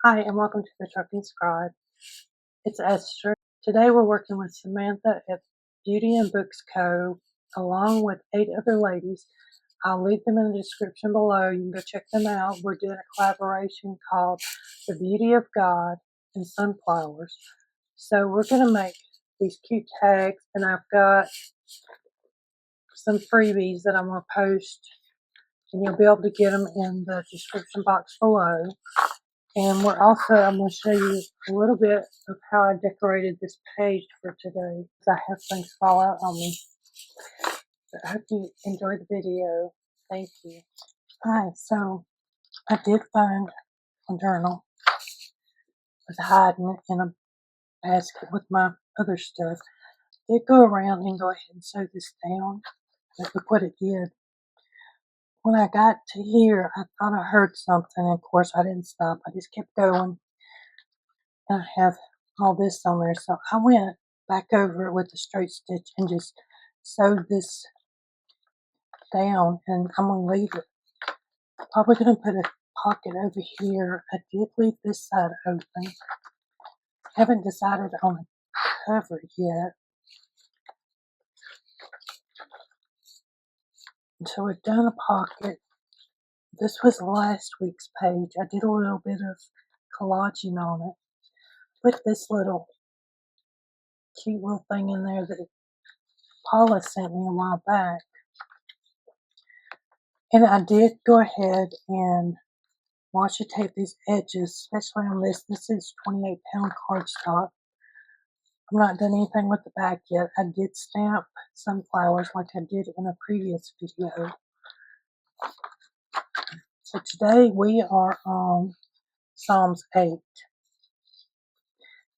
Hi, and welcome to the Trucking Scribe. It's Esther. Today we're working with Samantha at Beauty and Books Co. along with 8 other ladies. I'll leave them in the description below. You can go check them out. We're doing a collaboration called The Beauty of God and Sunflowers. So we're going to make these cute tags, and I've got some freebies that I'm going to post, and you'll be able to get them in the description box below. And I'm going to show you a little bit of how I decorated this page for today. I have things fall out on me. But I hope you enjoy the video. Thank you. Alright, so I did find a journal. I was hiding it in a basket with my other stuff. I did go around and go ahead and sew this down. But look what it did. When I got to here, I thought I heard something. Of course, I didn't stop. I just kept going. I have all this on there, so I went back over it with a straight stitch and just sewed this down, and I'm going to leave it. Probably going to put a pocket over here. I did leave this side open. Haven't decided on the cover yet. And so we've done a pocket. This was last week's page. I did a little bit of collaging on it. Put this little cute little thing in there that Paula sent me a while back. And I did go ahead and washi tape these edges, especially on this. This is 28-pound cardstock. I've not done anything with the back yet. I did stamp sunflowers like I did in a previous video. So today we are on Psalms 8.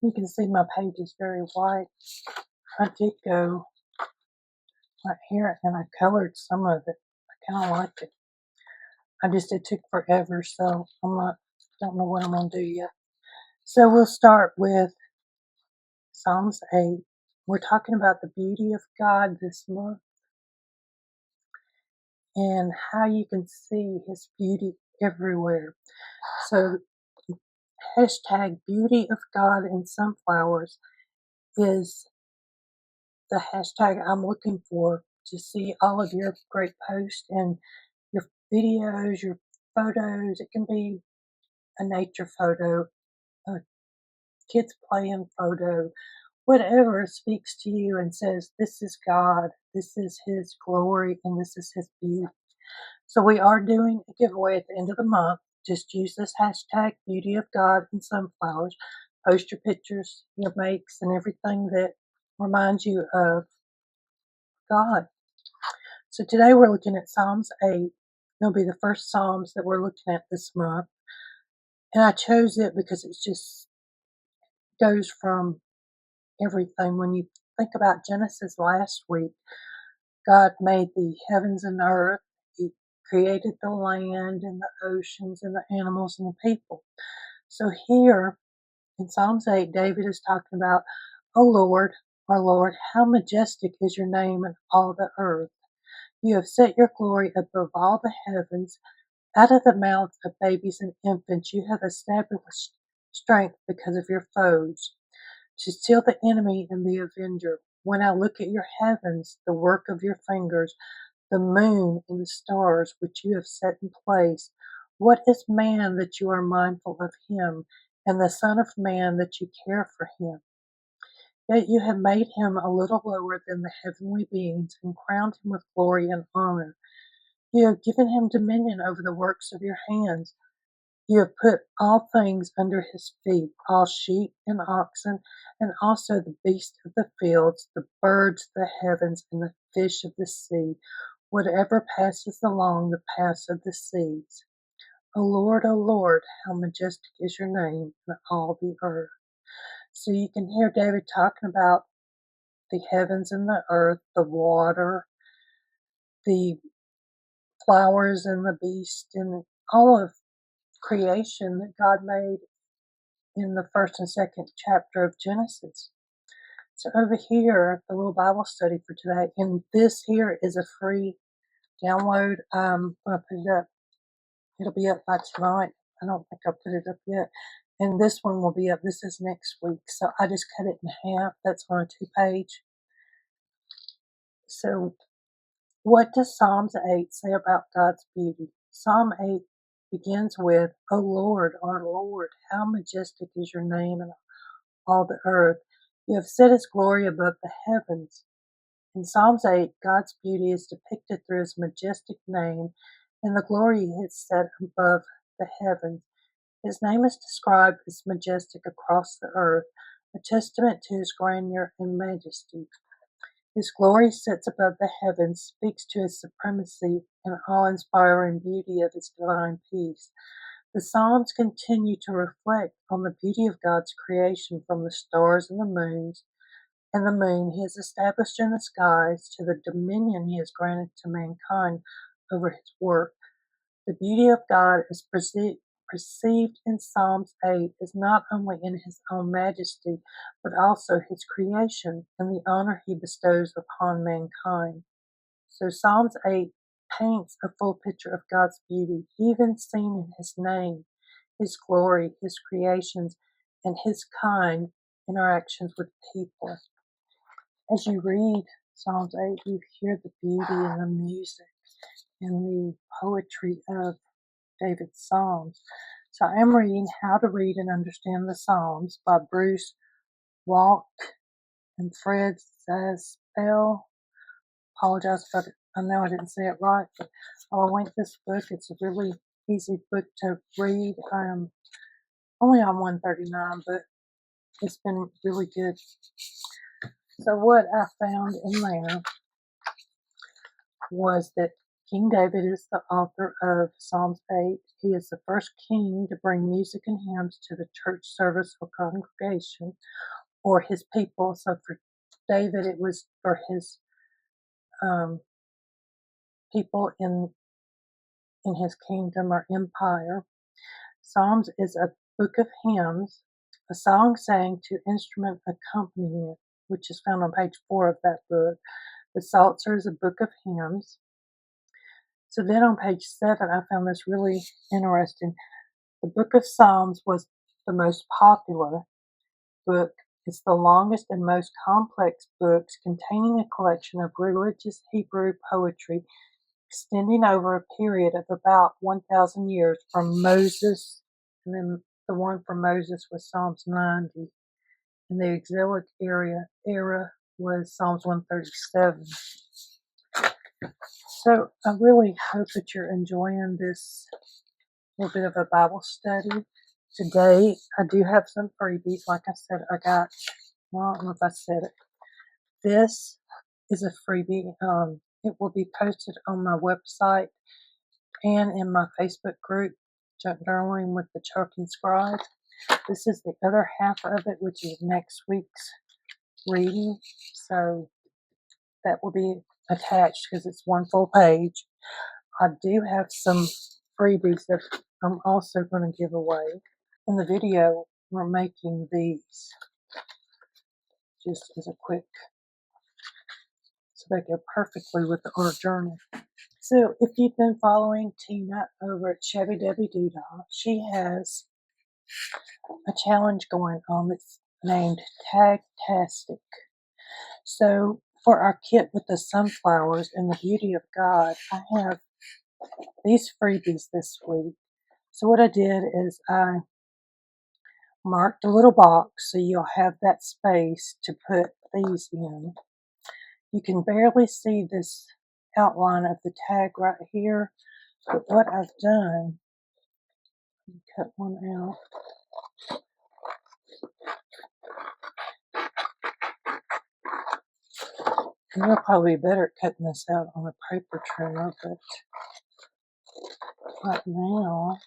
You can see my page is very white. I did go right here and I colored some of it. I kind of like it. It took forever, so don't know what I'm going to do yet. So we'll start with Psalms 8. We're talking about the beauty of God this month and how you can see His beauty everywhere. So hashtag beauty of God in sunflowers is the hashtag I'm looking for to see all of your great posts and your videos, your photos. It can be a nature photo, a kids playing photo, whatever speaks to you and says, this is God, this is His glory, and this is His beauty. So we are doing a giveaway at the end of the month. Just use this hashtag, beauty of God in sunflowers. Post your pictures, your makes, and everything that reminds you of God. So today we're looking at Psalms 8. It'll be the first Psalms that we're looking at this month. And I chose it because it just goes from everything. When you think about Genesis last week, God made the heavens and the earth. He created the land and the oceans and the animals and the people. So here in Psalms 8, David is talking about, O Lord, our Lord, how majestic is your name in all the earth. You have set your glory above all the heavens. Out of the mouths of babies and infants you have established strength because of your foes, to still the enemy and the avenger. When I look at your heavens, the work of your fingers, the moon and the stars which you have set in place, what is man that you are mindful of him, and the Son of Man that you care for him? Yet you have made him a little lower than the heavenly beings, and crowned him with glory and honor. You have given him dominion over the works of your hands. You have put all things under his feet, all sheep and oxen, and also the beasts of the fields, the birds of the heavens, and the fish of the sea, whatever passes along the paths of the seas. O Lord, how majestic is your name in all the earth. So you can hear David talking about the heavens and the earth, the water, the flowers and the beast, and all of creation that God made in the first and second chapter of Genesis. So over here, the little Bible study for today, and this here is a free download. I'm going to put it up. It'll be up by tonight. I don't think I put it up yet. And this one will be up. This is next week. So I just cut it in half. That's on a 2-page. So what does Psalms 8 say about God's beauty? Psalm 8 begins with, O Lord, our Lord, how majestic is your name in all the earth. You have set his glory above the heavens. In Psalms 8, God's beauty is depicted through his majestic name and the glory he has set above the heavens. His name is described as majestic across the earth, a testament to his grandeur and majesty. His glory sits above the heavens, speaks to his supremacy and awe-inspiring beauty of his divine peace. The Psalms continue to reflect on the beauty of God's creation, from the stars and the moon he has established in the skies to the dominion he has granted to mankind over his work. The beauty of God is perceived in Psalms 8 is not only in his own majesty, but also his creation and the honor he bestows upon mankind. So Psalms 8 paints a full picture of God's beauty, even seen in his name, his glory, his creations, and his kind interactions with people. As you read Psalms 8, you hear the beauty and the music and the poetry of David's Psalms. So I am reading How to Read and Understand the Psalms by Bruce Walk and Fred Zaspel. Apologize if I know I didn't say it right, but I'll link this book. It's a really easy book to read. I am only on 139, but it's been really good. So what I found in there was that King David is the author of Psalms 8. He is the first king to bring music and hymns to the church service or congregation or his people. So for David, it was for his people in his kingdom or empire. Psalms is a book of hymns, a song sang to instrument accompaniment, which is found on page 4 of that book. The Psalter is a book of hymns. So then on page 7, I found this really interesting. The book of Psalms was the most popular book. It's the longest and most complex books, containing a collection of religious Hebrew poetry extending over a period of about 1,000 years from Moses, and then the one from Moses was Psalms 90, and the exilic era was Psalms 137. So I really hope that you're enjoying this little bit of a Bible study. Today, I do have some freebies. Like I said, I don't know if I said it. This is a freebie. It will be posted on my website and in my Facebook group, Junk Journaling with the Choking Scribe. This is the other half of it, which is next week's reading. So that will be attached because it's one full page. I do have some freebies that I'm also going to give away. In the video, we're making these just as a quick, so they go perfectly with the art journal. So if you've been following Tina over at Chevy Debbie Doodah, she has a challenge going on that's named Tagtastic. So for our kit with the sunflowers and the beauty of God, I have these freebies this week. So what I did is I marked a little box so you'll have that space to put these in. You can barely see this outline of the tag right here, but what I've done, cut one out. And you'll probably be better at cutting this out on a paper trimmer, but right now,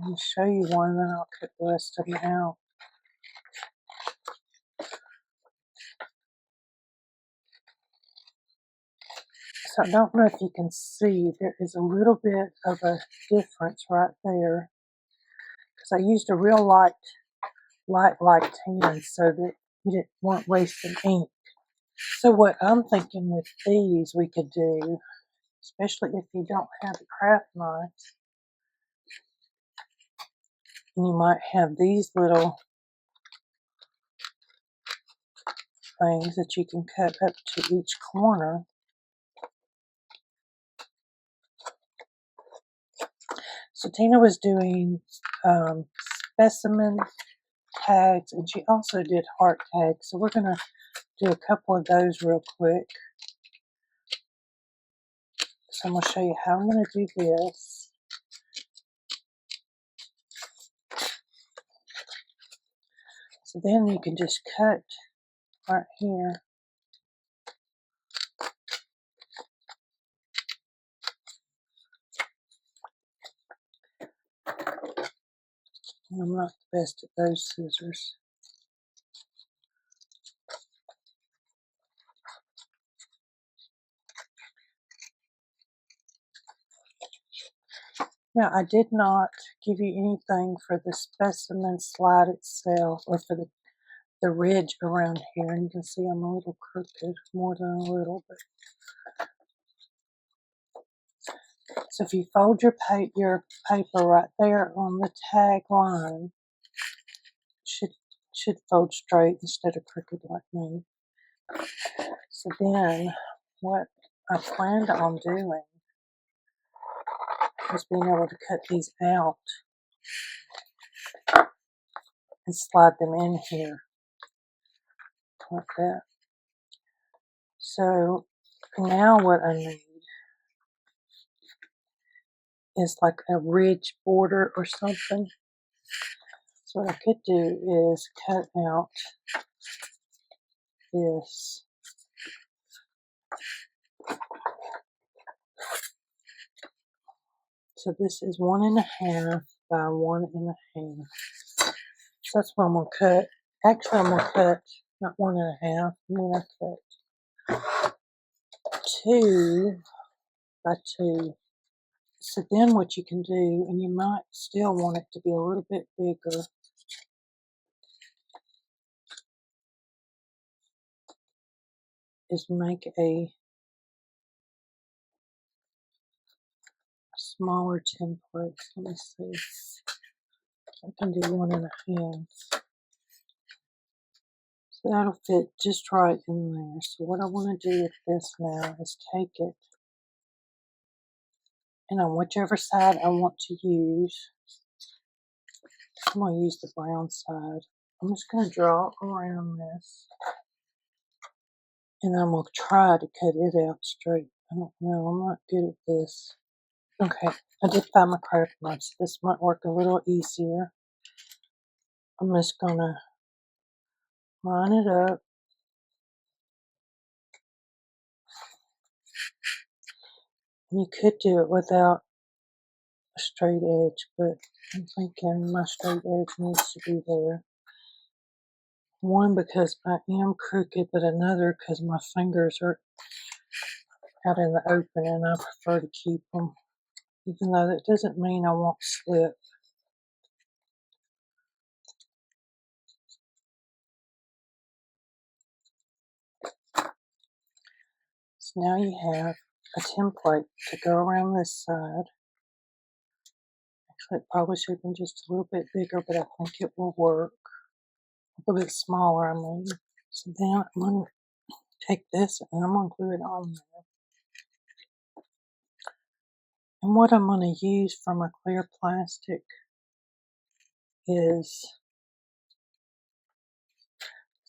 I'll show you one, then I'll cut the rest of them out. So I don't know if you can see, there is a little bit of a difference right there, because I used a real light tan so that you weren't wasting ink. So what I'm thinking with these we could do, especially if you don't have a craft knife, And you might have these little things that you can cut up to each corner. So Tina was doing specimen tags, and she also did heart tags. So we're going to do a couple of those real quick. So I'm going to show you how I'm going to do this. So then you can just cut right here. I'm not the best at those scissors. Now, I did not give you anything for the specimen slide itself, or for the ridge around here. And you can see I'm a little crooked, more than a little. But so if you fold your paper right there on the tag line, should fold straight instead of crooked like me. So then, what I planned on doing was being able to cut these out and slide them in here like that. So now what I need is like a ridge border or something. So what I could do is cut out this. So this is 1.5 by 1.5. So that's what I'm going to cut. Actually, I'm going to cut not 1.5. I'm going to cut 2 by 2. So then what you can do, and you might still want it to be a little bit bigger, is make a smaller template. Let me see. I can do 1.5. So that'll fit just right in there. So what I want to do with this now is take it, and on whichever side I want to use, I'm going to use the brown side. I'm just going to draw around this, and I'm going to try to cut it out straight. I don't know, I'm not good at this. Okay, I did find my craft knife, so this might work a little easier. I'm just going to line it up. You could do it without a straight edge, but I'm thinking my straight edge needs to be there. One, because I am crooked, but another, because my fingers are out in the open and I prefer to keep them, even though that doesn't mean I won't slip. So now you have a template to go around this side. Actually, it probably should have been just a little bit bigger, but I think it will work. A little bit smaller, I mean. So then I'm going to take this and I'm going to glue it on there. And what I'm going to use for my clear plastic is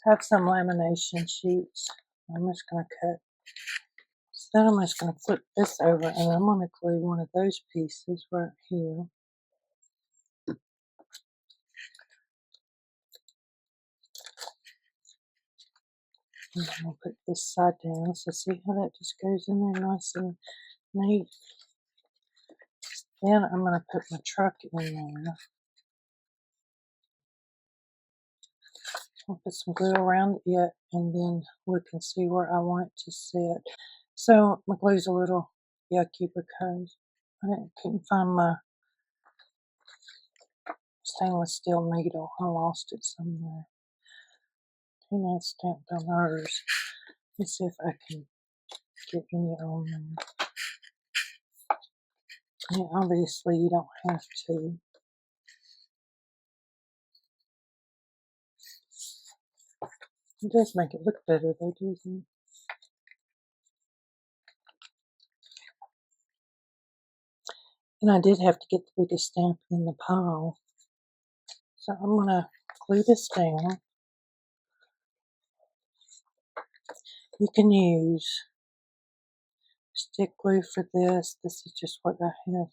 have some lamination sheets. I'm just going to cut. So then I'm just going to flip this over and I'm going to glue one of those pieces right here. And I'm going to put this side down. So see how that just goes in there nice and neat. Then I'm going to put my truck in there. I'll put some glue around it and then look and see where I want it to sit. So my glue's a little yucky because I couldn't find my stainless steel needle. I lost it somewhere. Tina stamped on hers. Let's see if I can get any on there. Yeah, obviously you don't have to. It does make it look better though, doesn't it? And I did have to get the biggest stamp in the pile. So I'm going to glue this down. You can use stick glue for this. This is just what I have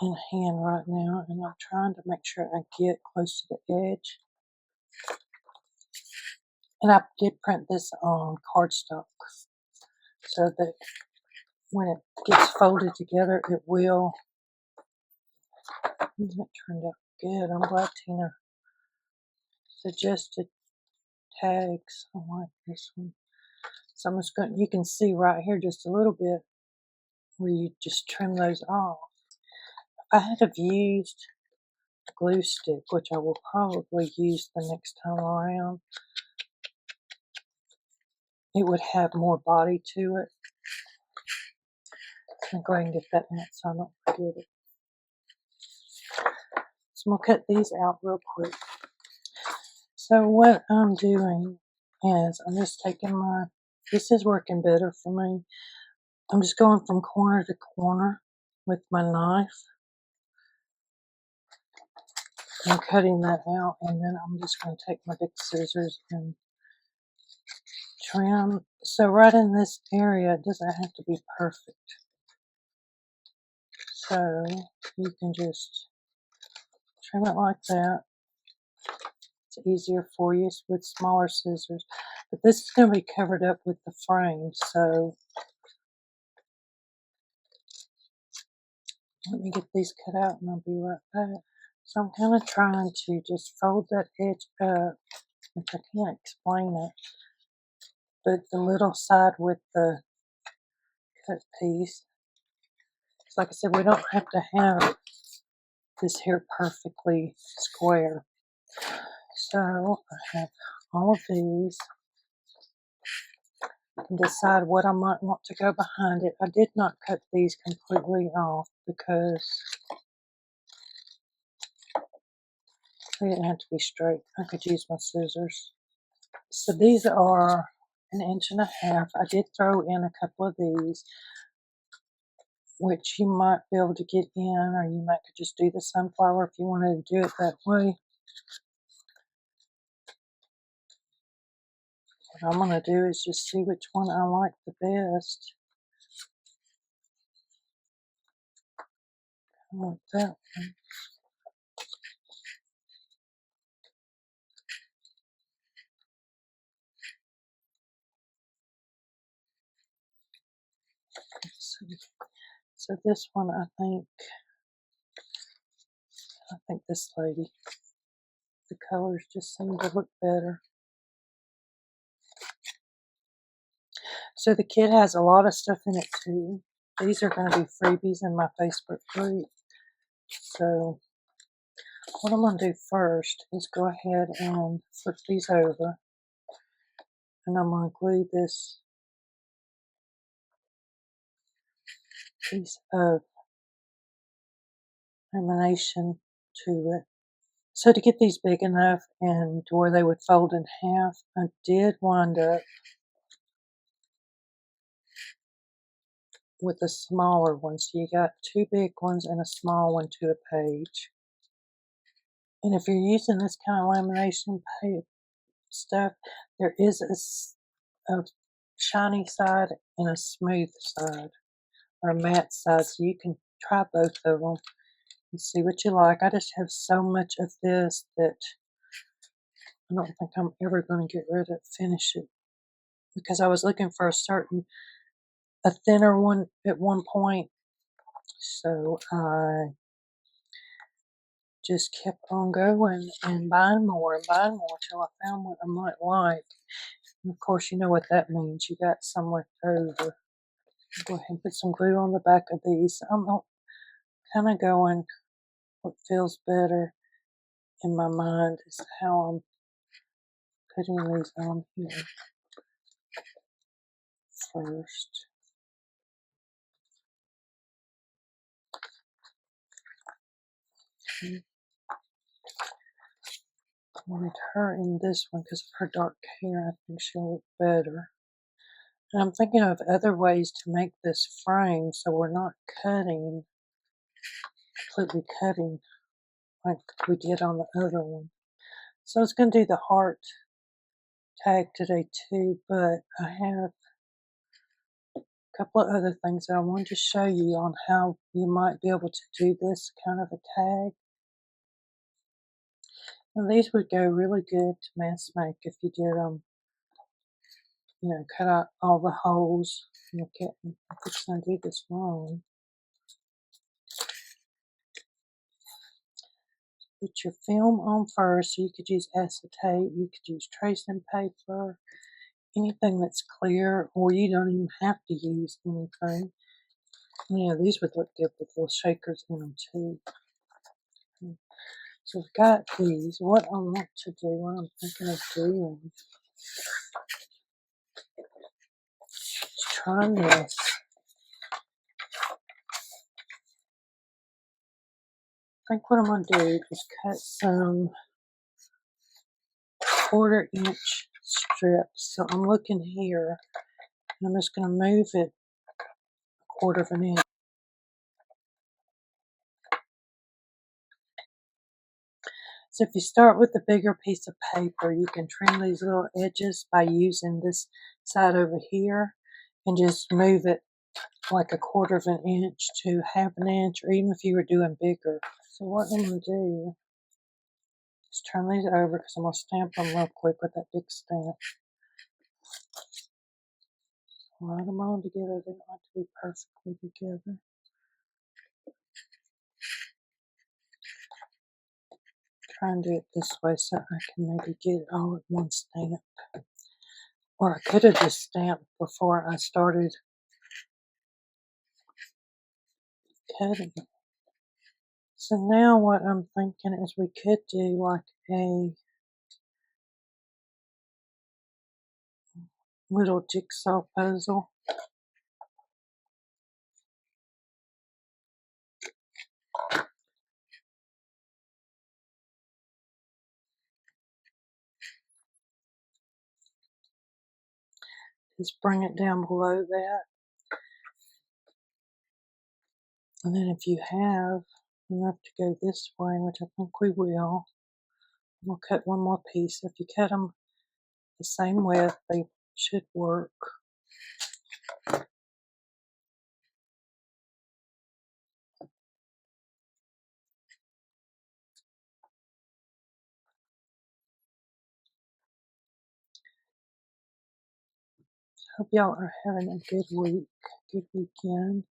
in hand right now, and I'm trying to make sure I get close to the edge. And I did print this on cardstock so that when it gets folded together, it will. That turned out good. I'm glad Tina suggested tags. I like this one. So I'm just going. You can see right here just a little bit where you just trim those off. If I had have used a glue stick, which I will probably use the next time around, it would have more body to it. I'm going to get that out so I don't forget it. So I'm going to cut these out real quick. So what I'm doing is I'm just taking this is working better for me. I'm just going from corner to corner with my knife and cutting that out, and then I'm just going to take my big scissors and trim. So right in this area, it doesn't have to be perfect. So you can just trim it like that. It's easier for you with smaller scissors. But this is going to be covered up with the frame, so let me get these cut out and I'll be right back. So I'm kind of trying to just fold that edge up, if I can't explain it. But the little side with the cut piece, like I said, we don't have to have this here perfectly square. So I have all of these. I can decide what I might want to go behind it. I did not cut these completely off because they didn't have to be straight. I could use my scissors. So these are 1.5 inches. I did throw in a couple of these, which you might be able to get in, or you might could just do the sunflower if you wanted to do it that way. What I'm going to do is just see which one I like the best. I want that one. Let's see. So this one, I think this lady, the colors just seem to look better. So the kit has a lot of stuff in it too. These are going to be freebies in my Facebook group. So what I'm going to do first is go ahead and flip these over. And I'm going to glue this piece of lamination to it. So to get these big enough and to where they would fold in half, I did wind up with a smaller one. So you got 2 big ones and a small one to a page. And if you're using this kind of lamination stuff, there is a shiny side and a smooth side, or a matte side, so you can try both of them and see what you like. I just have so much of this that I don't think I'm ever going to get rid of, finish it, because I was looking for a thinner one at one point, so I just kept on going and buying more till I found what I might like. And of course, you know what that means. You got some left over. Go ahead and put some glue on the back of these. I'm kind of going what feels better in my mind is how I'm putting these on here first. wanted her in this one because of her dark hair. I think she'll look better. And I'm thinking of other ways to make this frame so we're not completely cutting like we did on the other one. So I was going to do the heart tag today too, but I have a couple of other things that I wanted to show you on how you might be able to do this kind of a tag. And these would go really good to mass make if you did them, cut out all the holes. Look at me, I'm just going to do this wrong. Put your film on first, so you could use acetate, you could use tracing paper, anything that's clear, or you don't even have to use anything. These would look good with little shakers in them too. So I've got these. What I want to do, what I'm thinking of doing, is trying this. I think what I'm going to do is cut some 1/4-inch strips. So I'm looking here, and I'm just going to move it 1/4 of an inch. So if you start with a bigger piece of paper, you can trim these little edges by using this side over here and just move it like 1/4 of an inch to 1/2 an inch, or even if you were doing bigger. So what I'm going to do is turn these over because I'm going to stamp them real quick with that big stamp. Slide them all together. They don't have to be perfectly together. Try and do it this way so I can maybe get it all at one stamp. Or I could have just stamped before I started cutting. So now what I'm thinking is we could do like a little jigsaw puzzle. Just bring it down below that. And then if you have enough to go this way, which I think we will, we'll cut one more piece. If you cut them the same width, they should work. Hope y'all are having a good week, good weekend.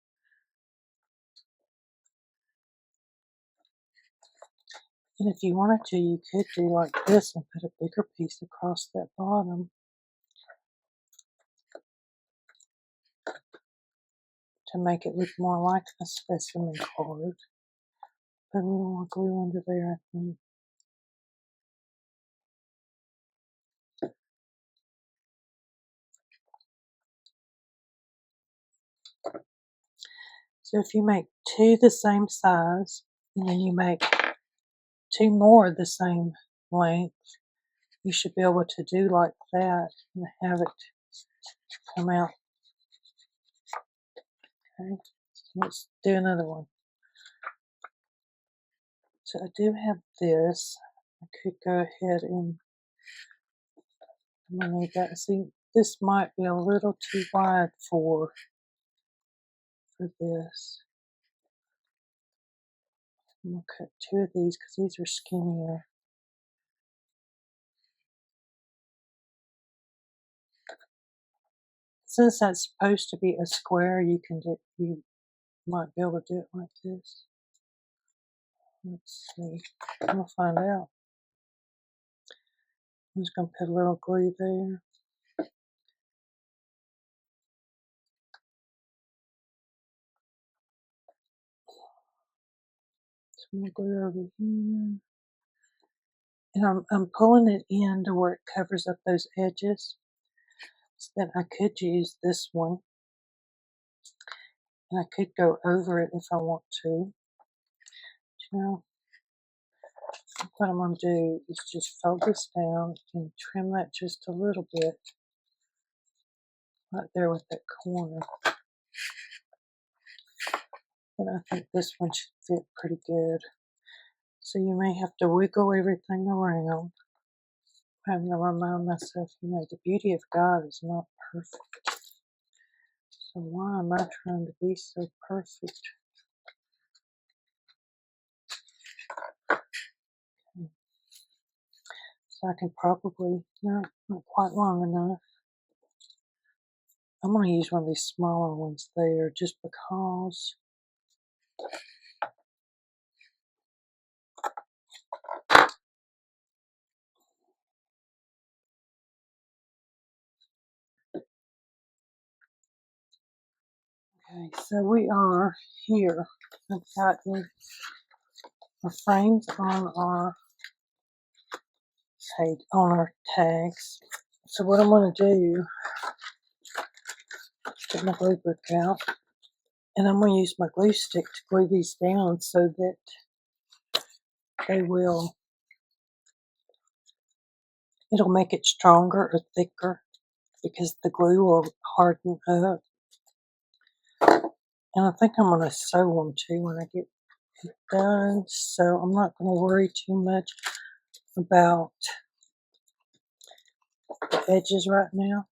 And if you wanted to, you could do like this and put a bigger piece across that bottom to make it look more like a specimen card. Put a little more glue under there, I think. So if you make 2 the same size, and then you make 2 more the same length, you should be able to do like that and have it come out. Okay, so let's do another one. So I do have this. I could go ahead and I'm gonna need that. See, this might be a little too wide for this. I'm gonna cut 2 of these because these are skinnier. Since that's supposed to be a square, you might be able to do it like this. Let's see. I'm gonna find out. I'm just gonna put a little glue there. Some more glue over here. And I'm pulling it in to where it covers up those edges. So then I could use this one. And I could go over it if I want to. what I'm going to do is just fold this down and trim that just a little bit right there with that corner. And I think this one should fit pretty good. So you may have to wiggle everything around. I'm having to remind myself, the beauty of God is not perfect. So why am I trying to be so perfect? Okay. So I can probably, no, not quite long enough. I'm going to use one of these smaller ones there just because. Okay, so we are here. I've gotten our frames on our page, on our tags. So what I'm going to do, get my glue book out, and I'm going to use my glue stick to glue these down so that they will, it'll make it stronger or thicker because the glue will harden up. And I think I'm going to sew them too when I get done, so I'm not going to worry too much about the edges right now.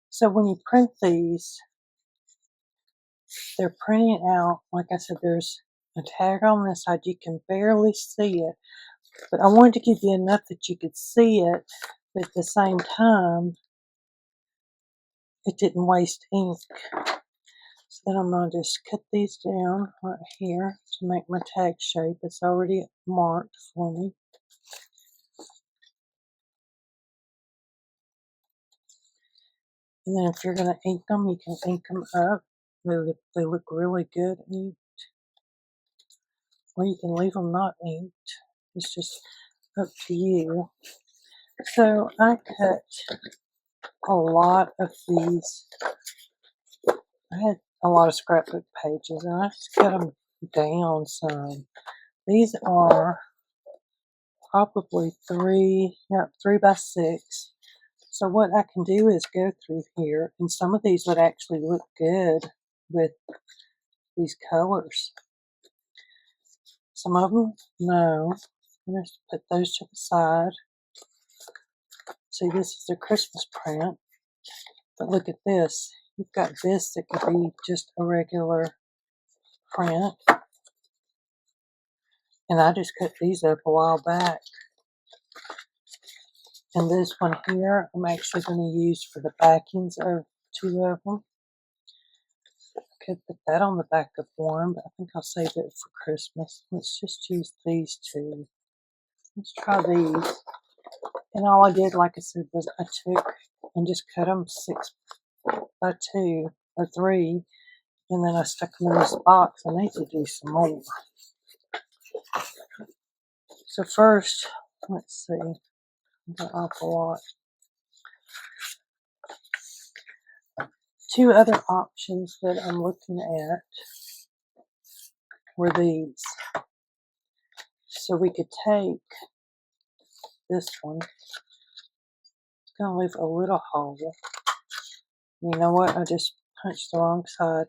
So when you print these, they're printing out, like I said, there's a tag on this side. You can barely see it, but I wanted to give you enough that you could see it, but at the same time, it didn't waste ink. So then I'm going to just cut these down right here to make my tag shape. It's already marked for me. And then if you're going to ink them, you can ink them up. They look really good inked. Or you can leave them not inked. It's just up to you. So I cut a lot of these. I had a lot of scrapbook pages, and I just cut them down some. These are probably 3 by 6. So what I can do is go through here, and some of these would actually look good with these colors. Some of them, no. I'm going to put those to the side. See, this is a Christmas print, but look at this. You've got this that could be just a regular print. And I just cut these up a while back. And this one here, I'm actually going to use for the backings of 2 of them. I could put that on the back of one, but I think I'll save it for Christmas. Let's just use these 2. Let's try these. And all I did, like I said, was I took and just cut them 6 by 2 or 3, and then I stuck them in this box. I need to do some more. So first, let's see, I've got an awful lot. 2 other options that I'm looking at were these. So we could take this one. It's going to leave a little hole. You know what? I just punched the wrong side.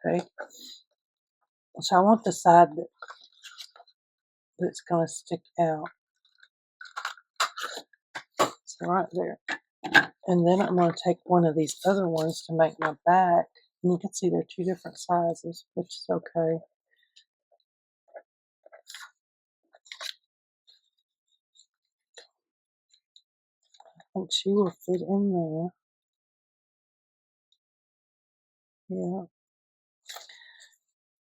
Okay. So I want the side that's going to stick out. So right there. And then I'm going to take one of these other ones to make my back. And you can see they're 2 different sizes, which is okay. I think she will fit in there. Yeah.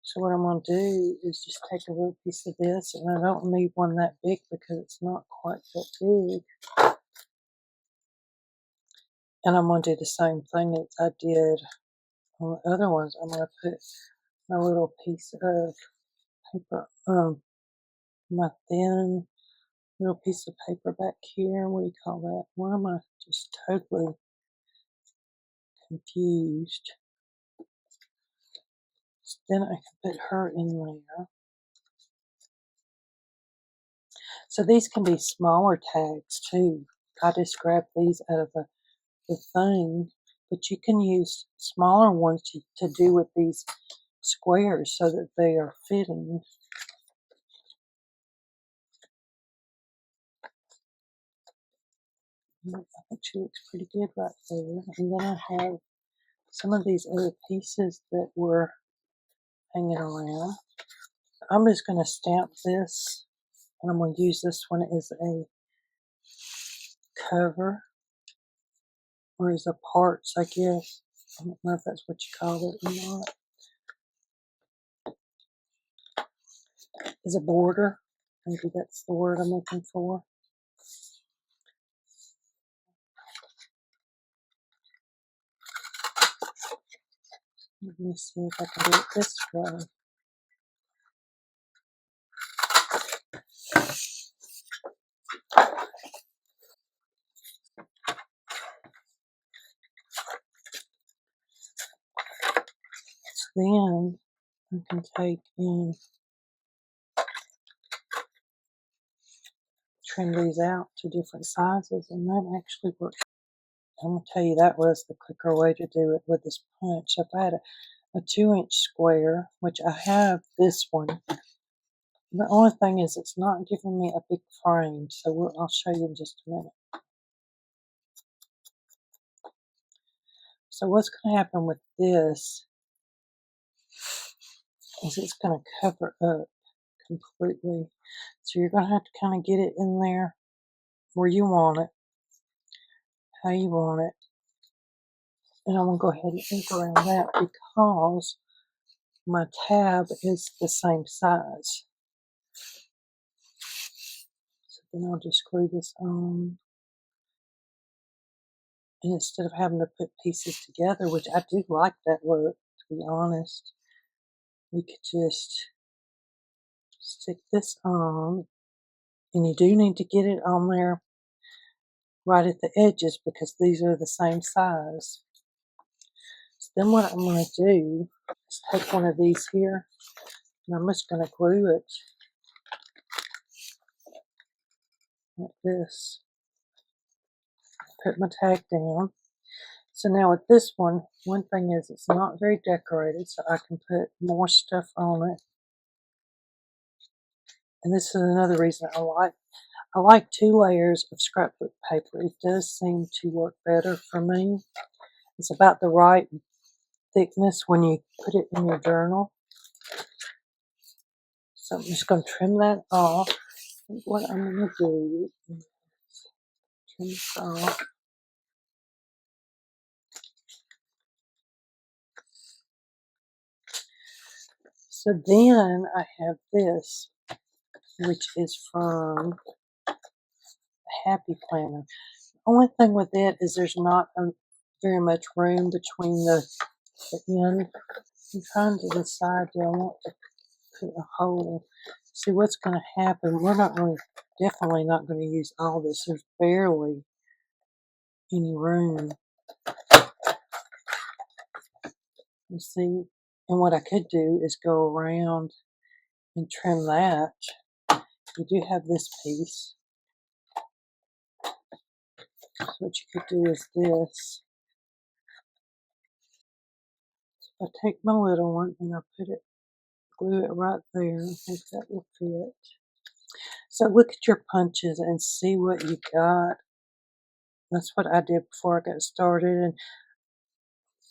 So what I'm going to do is just take a little piece of this, and I don't need one that big because it's not quite that big. And I'm going to do the same thing that I did on the other ones. I'm going to put my little piece of paper, my thin little piece of paper back here. What do you call that? Why am I just totally confused? then I can put her in there. So these can be smaller tags too. I just grabbed these out of the thing, but you can use smaller ones to do with these squares so that they are fitting. I think she looks pretty good right there. And then I have some of these other pieces that were hanging around. I'm just going to stamp this, and I'm going to use this one as a cover, or as a parts, I guess. I don't know if that's what you call it or not. As a border. Maybe that's the word I'm looking for. Let me see if I can do it this way. Then I can take and trim these out to different sizes, and that actually works. I'm going to tell you that was the quicker way to do it with this punch. If I had a 2-inch square, which I have this one, the only thing is it's not giving me a big frame, so I'll show you in just a minute. So what's going to happen with this is it's going to cover up completely. So you're going to have to kind of get it in there where you want it, how you want it. And I'm going to go ahead and ink around that because my tab is the same size. So then I'll just glue this on. And instead of having to put pieces together, which I do like that look, to be honest, we could just stick this on. And you do need to get it on there right at the edges because these are the same size. So then what I'm going to do is take one of these here, and I'm just going to glue it like this. Put my tag down. So now with this one thing is it's not very decorated, so I can put more stuff on it. And this is another reason I like 2 layers of scrapbook paper. It does seem to work better for me. It's about the right thickness when you put it in your journal. So I'm just going to trim that off. What I'm going to do is trim this off. So then I have this, which is from Happy Planner. The only thing with it is there's not very much room between the end. I'm trying to decide, do I want to put a hole? See what's going to happen. We're definitely not going to use all this. There's barely any room. You see, and what I could do is go around and trim that. You do have this piece. So what you could do is this. I take my little one and I glue it right there. I think that will fit. So look at your punches and see what you got. That's what I did before I got started. And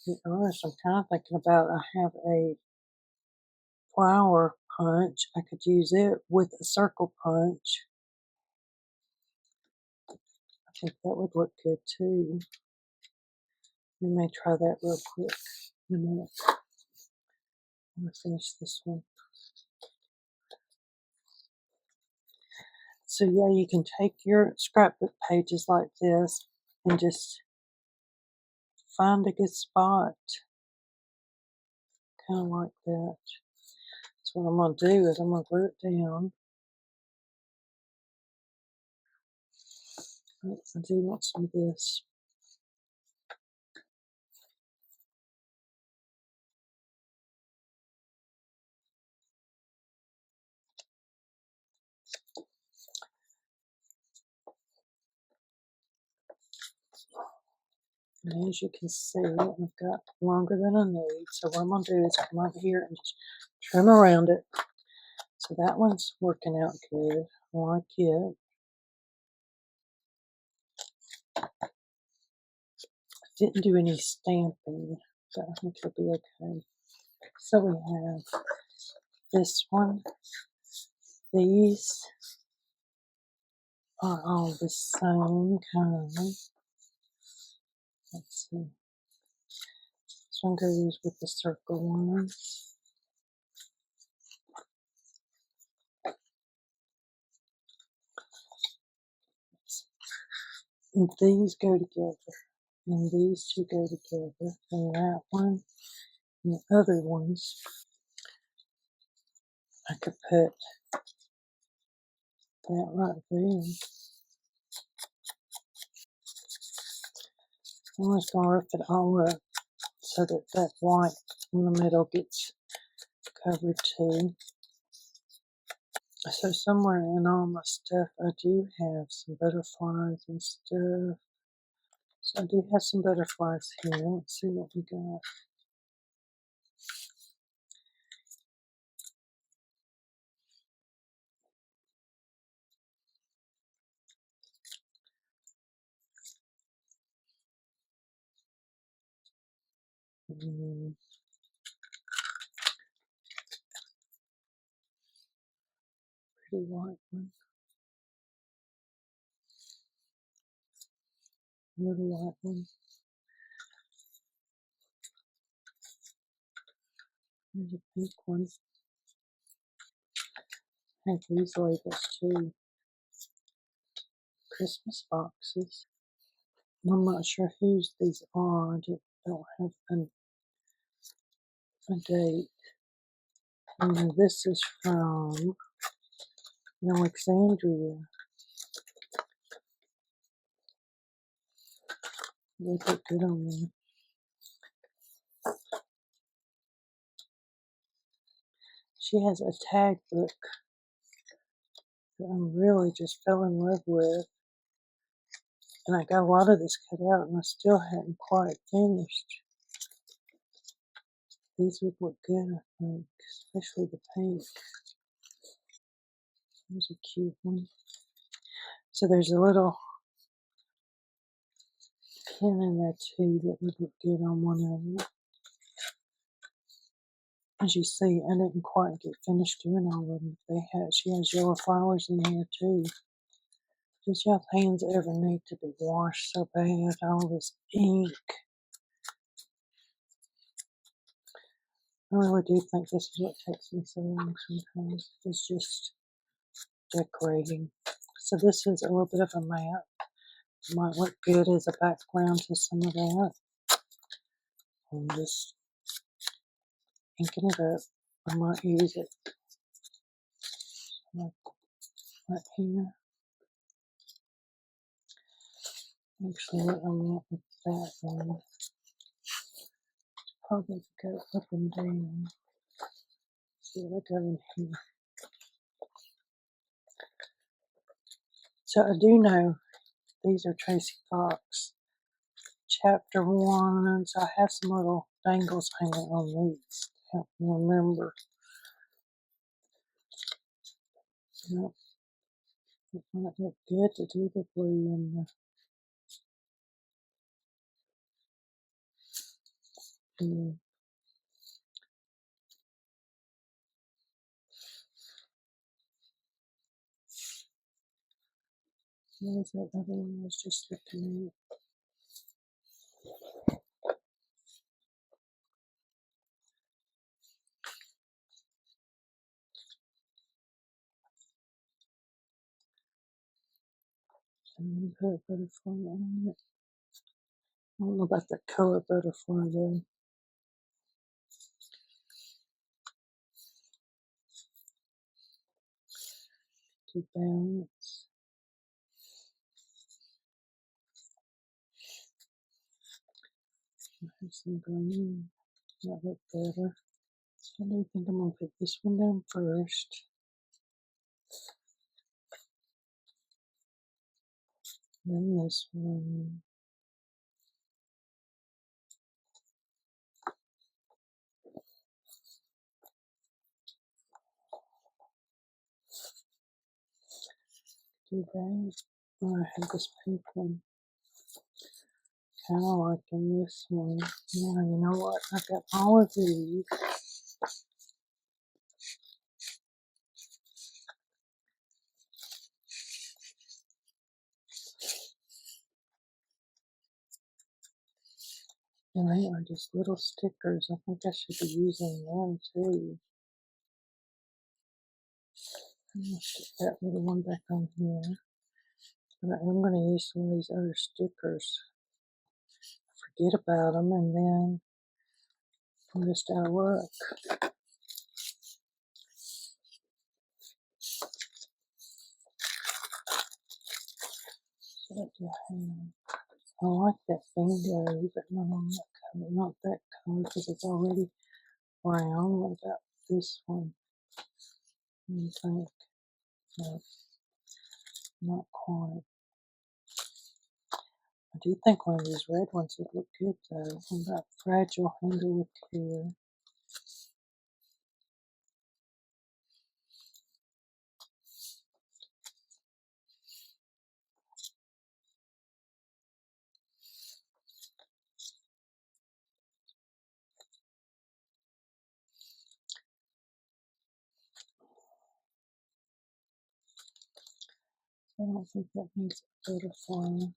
to be honest, I'm kind of thinking about, I have a flower punch. I could use it with a circle punch. I think that would look good too. We may try that real quick in a minute. I'm going to finish this one. So yeah, you can take your scrapbook pages like this and just find a good spot. Kind of like that. So what I'm going to do is I'm going to glue it down. I do want some of this. And as you can see, I've got longer than I need. So what I'm going to do is come over here and just trim around it. So that one's working out good. I like it. Didn't do any stamping, but I think it'll be okay. So we have this one. These are all the same kind. Let's see. This one goes with the circle ones. And these go together. And these two go together. And that one and the other ones, I could put that right there. I'm just going to rough it all up so that that white in the middle gets covered too. So somewhere in all my stuff, I do have some butterflies and stuff. So I do have some butterflies here. Let's see what we got. Pretty white one. Little white one. There's a pink one. I have these labels too. Christmas boxes. I'm not sure whose these are. I don't have a date. And this is from Alexandria. They look good on there. She has a tag book that I really just fell in love with. And I got a lot of this cut out and I still hadn't quite finished. These would look good, I think, especially the pink. There's a cute one. So there's a little pin in there too that would look good on one of them. As you see, I didn't quite get finished doing all of them. She has yellow flowers in here too. Does y'all's hands ever need to be washed so bad? All this ink. I really do think this is what takes me so long sometimes. It's just decorating. So this is a little bit of a map. It might look good as a background to some of that. I'm just inking it up. I might use it like right here. Actually, what I want with that one probably go up and down. See what I got in here. So I do know these are Tracy Fox chapter 1. So I have some little dangles hanging on these to help me remember. Yep. It might look good to do the blue and the blue. What was that other one I was just looking at? And then put a butterfly on it. I don't know about that color butterfly though. To balance. I have some green. That look better. So I do think I'm gonna put this one down first. Then this one. do that. Oh, I have this pink one. Kind of like in this one. Yeah, you know what? I've got all of these. And they are just little stickers. I think I should be using them too. I'm going to put that little one back on here. But I'm going to use some of these other stickers. Forget about them and then I'm just out of luck. So what do I have? I like that bingo, but not on that color. Not that color because it's already brown. What about this one? What do you think? No, not quite. I do think one of these red ones would look good though. What about fragile handle with care? I don't think that needs a butterfly.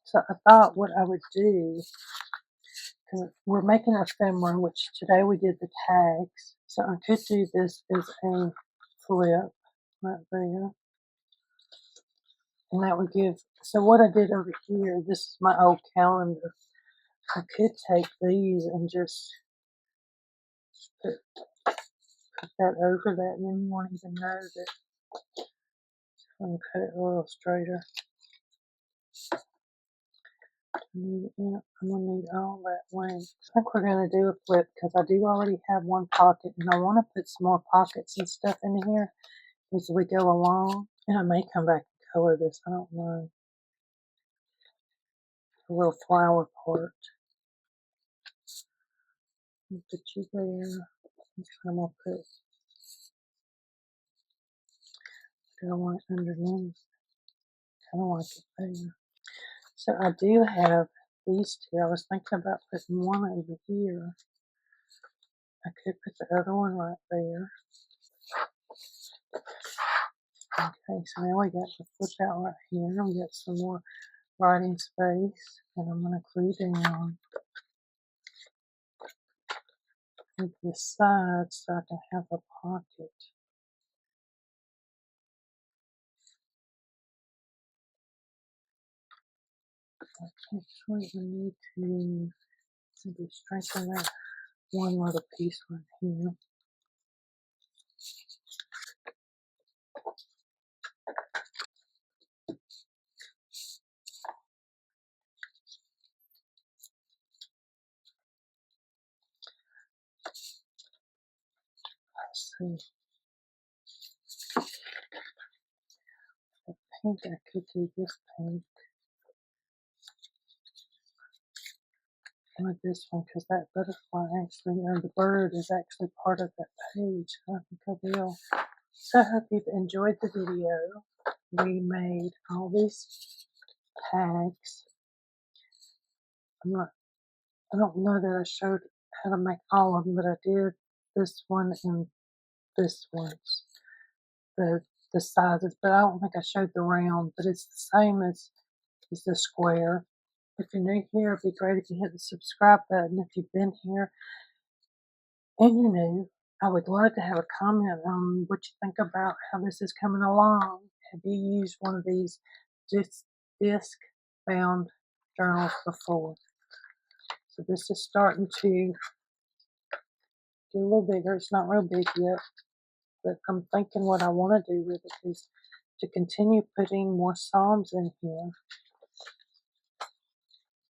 So I thought what I would do, because we're making our ephemera, which today we did the tags. So I could do this as a flip right there. And that would give, so what I did over here, this is my old calendar. I could take these and just put that over that and then you won't even know that. I'm going to cut it a little straighter. I'm going to need all that length. I think we're going to do a flip because I do already have one pocket and I want to put some more pockets and stuff in here as we go along. And I may come back and color this, I don't know. A little flower part. Put you there. I'm going to put, I want it underneath. Kind of like it there. So I do have these two. I was thinking about putting one over here. I could put the other one right there. Okay, so now we got the flip out right here. We got some more writing space, and I'm going to glue down with this side so I can have a pocket. Actually, we need to maybe strengthen that one little piece right here. Let's see. The pink, I could do this pink. Or this one, because that butterfly actually, or the bird is actually part of that page. I think I will. So I hope you've enjoyed the video. We made all these tags. I don't know that I showed how to make all of them, but I did this one and this one, the sizes, but I don't think I showed the round, but it's the same as the square. If you're new here, it'd be great if you hit the subscribe button. If you've been here and you're new, I would love to have a comment on what you think about how this is coming along. Have you used one of these disc bound journals before? So this is starting to get a little bigger. It's not real big yet, but I'm thinking what I want to do with it is to continue putting more Psalms in here,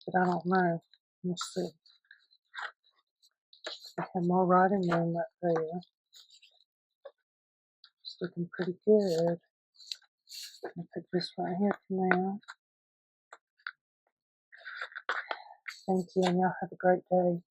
but I don't know. We'll see. I have more writing room right there. looking pretty good. I'll put this right here for now. Thank you, and y'all have a great day.